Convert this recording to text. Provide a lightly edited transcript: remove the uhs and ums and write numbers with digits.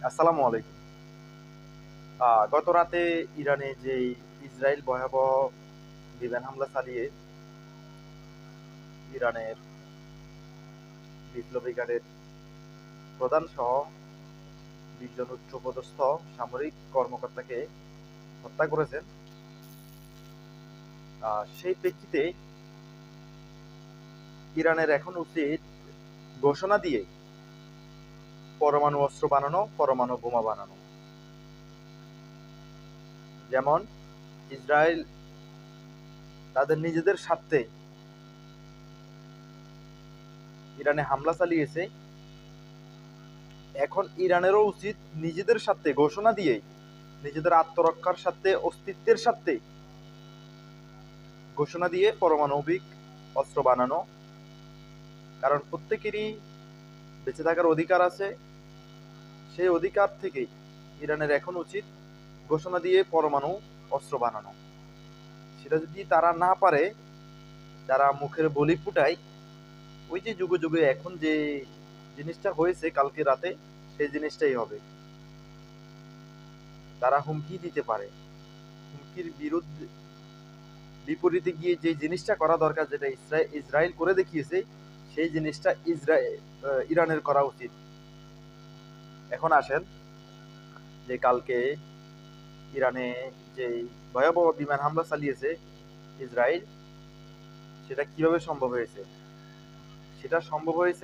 আসসালামু আলাইকুম। গত রাতে ইরানে যে ইসরায়েল ভয়াবহ বিমান হামলা চালিয়ে ইরানের বিপ্লবী গার্ডের প্রধান সহ ২০ জন উচ্চপদস্থ সামরিক কর্মকর্তাকে হত্যা করেছেন। সেই প্রেক্ষিতে ইরানের এখন উচিত ঘোষণা দিয়ে পরমাণু অস্ত্র বানানো, পরমাণু বোমা বানানো। যেমন ইসরায়েল তাদের নিজেদের স্বার্থে ইরানে হামলা চালিয়েছে, এখন ইরানেরও উচিত নিজেদের স্বার্থে ঘোষণা দিয়ে নিজেদের আত্মরক্ষার স্বার্থে, অস্তিত্বের স্বার্থে ঘোষণা দিয়ে পারমাণবিক অস্ত্র বানানো। কারণ প্রত্যেকেরই বেঁচে থাকার অধিকার আছে, সেই অধিকার থেকেই ইরানের এখন উচিত ঘোষণা দিয়ে পরমাণু অস্ত্র বানানো। সেটা যদি তারা না পারে, যারা মুখের বলি ফুটায়, ওই যে যুগে যুগে এখন যে জিনিসটা হয়েছে কালকে রাতে, সেই জিনিসটাই হবে। তারা হুমকি দিতে পারে, হুমকির বিরুদ্ধে বিপরীতে গিয়ে যে জিনিসটা করা দরকার, যেটা ইসরায়েল করে দেখিয়েছে, সেই জিনিসটা ইরানের করা উচিত। এখন আসেন যে কালকে ইরানে যে ভয়াবহ বিমান হামলা চালিয়েছে ইসরায়েল, সেটা কিভাবে সম্ভব হয়েছে। সেটা সম্ভব হয়েছে